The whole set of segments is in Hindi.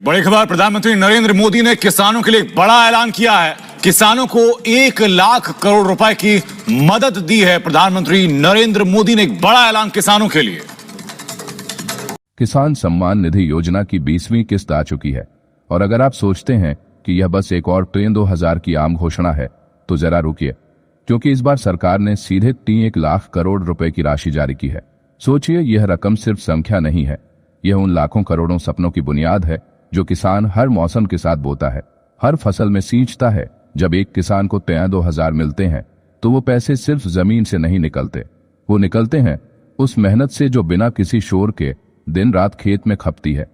बड़ी खबर, प्रधानमंत्री नरेंद्र मोदी ने किसानों के लिए एक बड़ा ऐलान किया है। किसानों को 1 लाख करोड़ रुपए की मदद दी है। प्रधानमंत्री नरेंद्र मोदी ने एक बड़ा ऐलान किसानों के लिए। किसान सम्मान निधि योजना की 20वीं किस्त आ चुकी है और अगर आप सोचते हैं कि यह बस एक और 2000 की आम घोषणा है तो जरा रुकिए, क्योंकि इस बार सरकार ने सीधे 1 लाख करोड़ रुपए की राशि जारी की है। सोचिए, यह रकम सिर्फ संख्या नहीं है, यह उन लाखों करोड़ों सपनों की बुनियाद है जो किसान हर मौसम के साथ बोता है, हर फसल में सींचता है। जब एक किसान को 2000 मिलते हैं तो वो पैसे सिर्फ जमीन से नहीं निकलते, वो निकलते हैं उस मेहनत से जो बिना किसी शोर के दिन रात खेत में खपती है।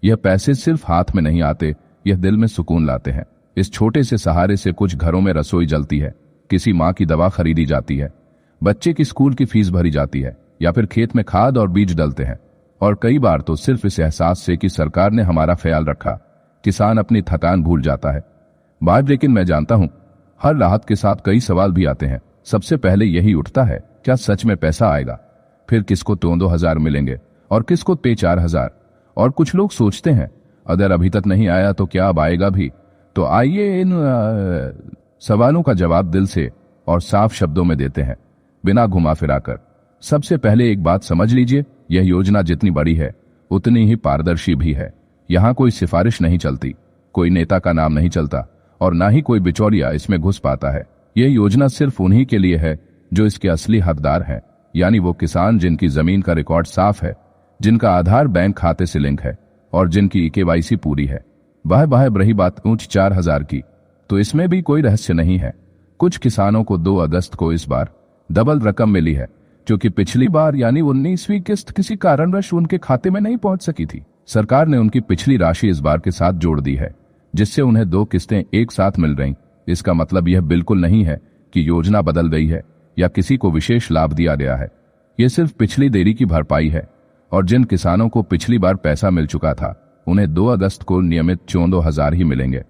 यह पैसे सिर्फ हाथ में नहीं आते, यह दिल में सुकून लाते हैं। इस छोटे से सहारे से कुछ घरों में रसोई जलती है, किसी माँ की दवा खरीदी जाती है, बच्चे की स्कूल की फीस भरी जाती है, या फिर खेत में खाद और बीज डलते हैं। और कई बार तो सिर्फ इस एहसास से कि सरकार ने हमारा ख्याल रखा, किसान अपनी थकान भूल जाता है। लेकिन मैं जानता हूं, हर राहत के साथ कई सवाल भी आते हैं। सबसे पहले यही उठता है, क्या सच में पैसा आएगा? फिर किसको 2000 मिलेंगे और किसको 4000? और कुछ लोग सोचते हैं, अगर अभी तक नहीं आया तो क्या अब आएगा भी? तो आइए इन सवालों का जवाब दिल से और साफ शब्दों में देते हैं, बिना घुमा फिराकर। सबसे पहले एक बात समझ लीजिए, यह योजना जितनी बड़ी है उतनी ही पारदर्शी भी है। यहां कोई सिफारिश नहीं चलती, कोई नेता का नाम नहीं चलता और ना ही कोई बिचौलिया इसमें घुस पाता है। यह योजना सिर्फ उन्हीं के लिए है जो इसके असली हकदार हैं, यानी वो किसान जिनकी जमीन का रिकॉर्ड साफ है, जिनका आधार बैंक खाते से लिंक है और जिनकी केवाईसी पूरी है। वह रही बात ऊंच 4000 की, तो इसमें भी कोई रहस्य नहीं है। कुछ किसानों को 2 अगस्त को इस बार डबल रकम मिली है, क्योंकि पिछली बार यानी 19वीं किस्त किसी कारणवश उनके खाते में नहीं पहुंच सकी थी। सरकार ने उनकी पिछली राशि इस बार के साथ जोड़ दी है, जिससे उन्हें 2 किस्तें एक साथ मिल रही। इसका मतलब यह बिल्कुल नहीं है कि योजना बदल गई है या किसी को विशेष लाभ दिया गया है। यह सिर्फ पिछली देरी की भरपाई है और जिन किसानों को पिछली बार पैसा मिल चुका था उन्हें 2 अगस्त को नियमित 14,000 ही मिलेंगे।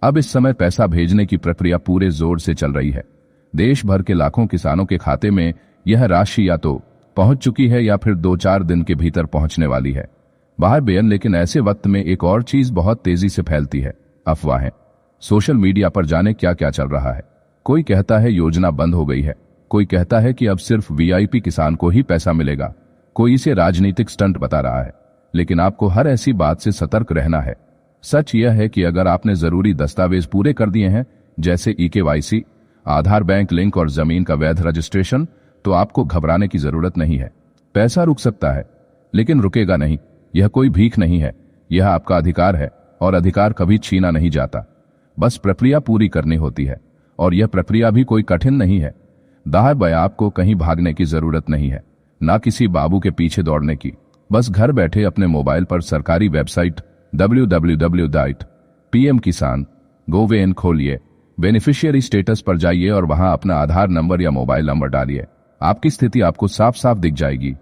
अब इस समय पैसा भेजने की प्रक्रिया पूरे जोर से चल रही है। देश भर के लाखों किसानों के खाते में यह राशि या तो पहुंच चुकी है या फिर 2-4 दिन के भीतर पहुंचने वाली है। लेकिन ऐसे वक्त में एक और चीज बहुत तेजी से फैलती है, अफवाहें। सोशल मीडिया पर जाने क्या क्या चल रहा है। कोई कहता है योजना बंद हो गई है, कोई कहता है कि अब सिर्फ वीआईपी किसान को ही पैसा मिलेगा, कोई इसे राजनीतिक स्टंट बता रहा है। लेकिन आपको हर ऐसी बात से सतर्क रहना है। सच यह है कि अगर आपने जरूरी दस्तावेज पूरे कर दिए हैं, जैसे केवाईसी, आधार बैंक लिंक और जमीन का वैध रजिस्ट्रेशन, तो आपको घबराने की जरूरत नहीं है। पैसा रुक सकता है, लेकिन रुकेगा नहीं। यह कोई भीख नहीं है, यह आपका अधिकार है और अधिकार कभी छीना नहीं जाता। बस प्रक्रिया पूरी करनी होती है और यह प्रक्रिया भी कोई कठिन नहीं है। आपको कहीं भागने की जरूरत नहीं है, ना किसी बाबू के पीछे दौड़ने की। बस घर बैठे अपने मोबाइल पर सरकारी वेबसाइट www.pmkisan.gov.in खोलिए, बेनिफिशियरी स्टेटस पर जाइए और वहां अपना आधार नंबर या मोबाइल नंबर डालिए। आपकी स्थिति आपको साफ साफ दिख जाएगी।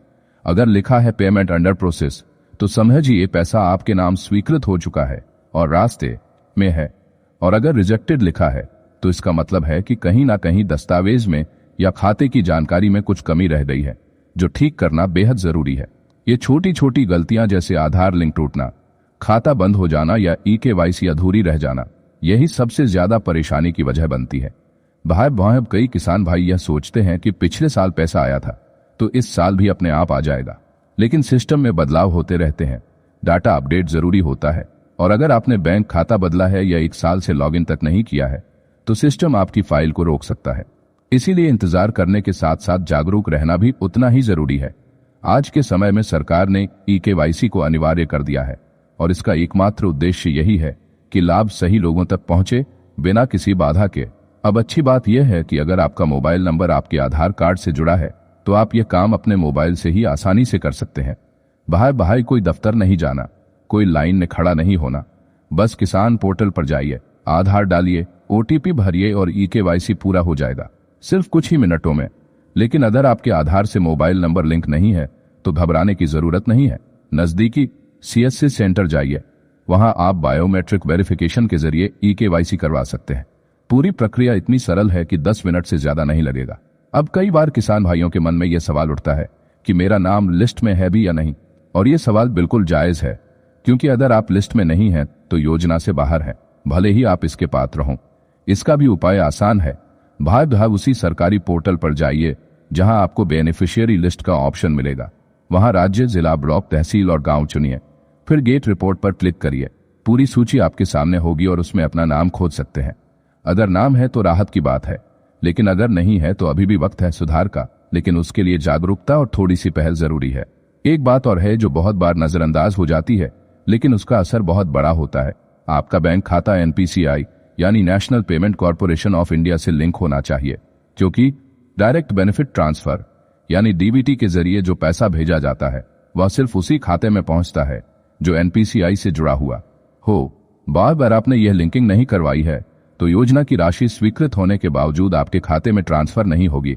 अगर लिखा है पेमेंट अंडर प्रोसेस, तो समझिए पैसा आपके नाम स्वीकृत हो चुका है और रास्ते में है। और अगर रिजेक्टेड लिखा है, तो इसका मतलब है कि कहीं ना कहीं दस्तावेज में या खाते की जानकारी में कुछ कमी रह गई है, जो ठीक करना बेहद जरूरी है। ये छोटी छोटी गलतियां जैसे आधार लिंक टूटना, खाता बंद हो जाना या केवाईसी अधूरी रह जाना, यही सबसे ज्यादा परेशानी की वजह बनती है। कई किसान भाई यह सोचते हैं कि पिछले साल पैसा आया था तो इस साल भी अपने आप आ जाएगा, लेकिन सिस्टम में बदलाव होते रहते हैं, डाटा अपडेट जरूरी होता है और अगर आपने बैंक खाता बदला है या 1 साल से लॉगिन तक नहीं किया है तो सिस्टम आपकी फाइल को रोक सकता है। इसीलिए इंतजार करने के साथ साथ जागरूक रहना भी उतना ही जरूरी है। आज के समय में सरकार ने केवाईसी को अनिवार्य कर दिया है और इसका एकमात्र उद्देश्य यही है कि लाभ सही लोगों तक पहुंचे, बिना किसी बाधा के। अब अच्छी बात यह है कि अगर आपका मोबाइल नंबर आपके आधार कार्ड से जुड़ा है तो आप यह काम अपने मोबाइल से ही आसानी से कर सकते हैं। कोई दफ्तर नहीं जाना, कोई लाइन में खड़ा नहीं होना। बस किसान पोर्टल पर जाइए, आधार डालिए, ओटीपी भरिए और केवाईसी पूरा हो जाएगा, सिर्फ कुछ ही मिनटों में। लेकिन अगर आपके आधार से मोबाइल नंबर लिंक नहीं है तो घबराने की जरूरत नहीं है। नजदीकी सीएससी सेंटर जाइए, वहां आप बायोमेट्रिक वेरिफिकेशन के जरिए केवाईसी करवा सकते हैं। पूरी प्रक्रिया इतनी सरल है कि 10 मिनट से ज्यादा नहीं लगेगा। अब कई बार किसान भाइयों के मन में यह सवाल उठता है कि मेरा नाम लिस्ट में है भी या नहीं, और यह सवाल बिल्कुल जायज है। क्योंकि अगर आप लिस्ट में नहीं हैं तो योजना से बाहर हैं, भले ही आप इसके पात्र हों। इसका भी उपाय आसान है। भाग उसी सरकारी पोर्टल पर जाइए जहां आपको बेनिफिशियरी लिस्ट का ऑप्शन मिलेगा। वहां राज्य, जिला, ब्लॉक, तहसील और गांव चुनिए। फिर गेट रिपोर्ट पर क्लिक करिए। पूरी सूची आपके सामने होगी और उसमें अपना नाम खोज सकते हैं। अगर नाम है तो राहत की बात है, लेकिन अगर नहीं है तो अभी भी वक्त है सुधार का। लेकिन उसके लिए जागरूकता और थोड़ी सी पहल जरूरी है। एक बात और है जो बहुत बार नजरअंदाज हो जाती है, लेकिन उसका असर बहुत बड़ा होता है। आपका बैंक खाता एनपीसीआई यानी national payment corporation of India से लिंक होना चाहिए, क्योंकि डायरेक्ट बेनिफिट ट्रांसफर यानी डीबीटी के जरिए जो पैसा भेजा जाता है वह सिर्फ उसी खाते में पहुंचता है जो एनपीसीआई से जुड़ा हुआ हो। बार आपने यह लिंकिंग नहीं करवाई है तो योजना की राशि स्वीकृत होने के बावजूद आपके खाते में ट्रांसफर नहीं होगी।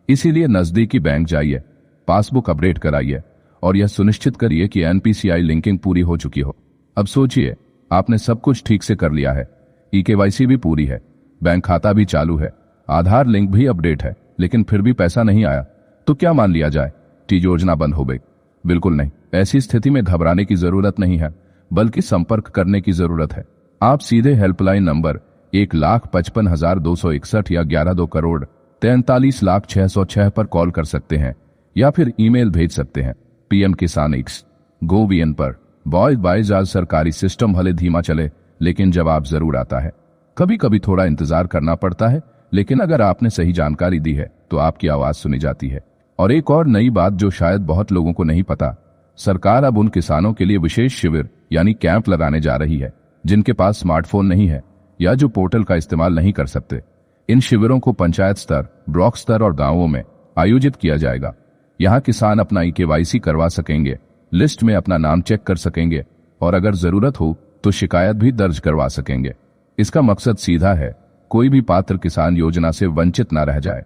इसीलिए नजदीकी बैंक जाइए, पासबुक अपडेट कराइए और यह सुनिश्चित करिए कि एनपीसीआई लिंकिंग पूरी हो चुकी हो। अब सोचिए, आपने सब कुछ ठीक से कर लिया है, ईकेवाईसी भी पूरी है, बैंक खाता भी चालू है, आधार लिंक भी अपडेट है, लेकिन फिर भी पैसा नहीं आया तो क्या मान लिया जाए कि योजना बंद हो गई? बिल्कुल नहीं। ऐसी स्थिति में घबराने की जरूरत नहीं है, बल्कि संपर्क करने की जरूरत है। आप सीधे हेल्पलाइन नंबर 1,55,261 या 11,43,06,606 पर कॉल कर सकते हैं या फिर ईमेल भेज सकते हैं pmkisan@gov.in पर। बाय आज सरकारी सिस्टम भले धीमा चले, लेकिन जवाब जरूर आता है। कभी कभी थोड़ा इंतजार करना पड़ता है, लेकिन अगर आपने सही जानकारी दी है तो आपकी आवाज सुनी जाती है। और एक और नई बात जो शायद बहुत लोगों को नहीं पता, सरकार अब उन किसानों के लिए विशेष शिविर यानी कैंप लगाने जा रही है जिनके पास स्मार्टफोन नहीं है या जो पोर्टल का इस्तेमाल नहीं कर सकते। इन शिविरों को पंचायत स्तर, ब्लॉक स्तर और गांवों में आयोजित किया जाएगा। यहाँ किसान अपना ईकेवाईसी करवा सकेंगे, लिस्ट में अपना नाम चेक कर सकेंगे और अगर जरूरत हो तो शिकायत भी दर्ज करवा सकेंगे। इसका मकसद सीधा है, कोई भी पात्र किसान योजना से वंचित न रह जाए।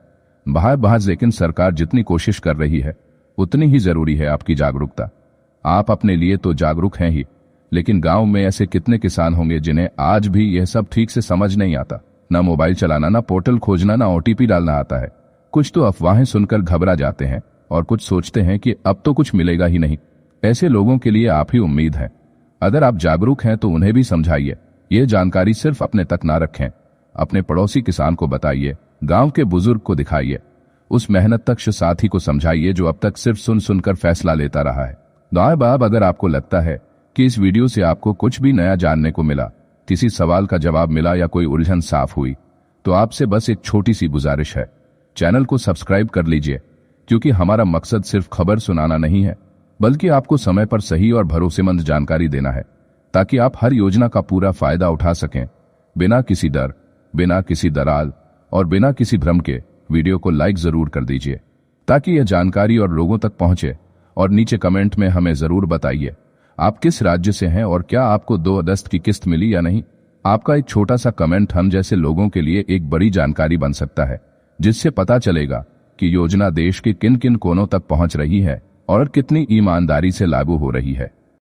लेकिन सरकार जितनी कोशिश कर रही है उतनी ही जरूरी है आपकी जागरूकता। आप अपने लिए तो जागरूक हैं ही, लेकिन गांव में ऐसे कितने किसान होंगे जिन्हें आज भी यह सब ठीक से समझ नहीं आता। ना मोबाइल चलाना, ना पोर्टल खोजना, ना ओटीपी डालना आता है। कुछ तो अफवाहें सुनकर घबरा जाते हैं और कुछ सोचते हैं कि अब तो कुछ मिलेगा ही नहीं। ऐसे लोगों के लिए आप ही उम्मीद है। अगर आप जागरूक हैं तो उन्हें भी समझाइए। ये जानकारी सिर्फ अपने तक ना रखें, अपने पड़ोसी किसान को बताइए, गांव के बुजुर्ग को दिखाइए, उस मेहनत तक साथी को समझाइए जो अब तक सिर्फ सुन सुनकर फैसला लेता रहा है। बाब अगर आपको लगता है कि इस वीडियो से आपको कुछ भी नया जानने को मिला, किसी सवाल का जवाब मिला या कोई उलझन साफ हुई, तो आपसे बस एक छोटी सी गुजारिश है, चैनल को सब्सक्राइब कर लीजिए, क्योंकि हमारा मकसद सिर्फ खबर सुनाना नहीं है, बल्कि आपको समय पर सही और भरोसेमंद जानकारी देना है, ताकि आप हर योजना का पूरा फायदा उठा सकें बिना किसी डर, बिना किसी दलाल और बिना किसी भ्रम के। वीडियो को लाइक जरूर कर दीजिए ताकि यह जानकारी और लोगों तक पहुंचे। और नीचे कमेंट में हमें जरूर बताइए आप किस राज्य से हैं और क्या आपको 2 अगस्त की किस्त मिली या नहीं। आपका एक छोटा सा कमेंट हम जैसे लोगों के लिए एक बड़ी जानकारी बन सकता है, जिससे पता चलेगा कि योजना देश के किन किन कोनों तक पहुंच रही है और कितनी ईमानदारी से लागू हो रही है।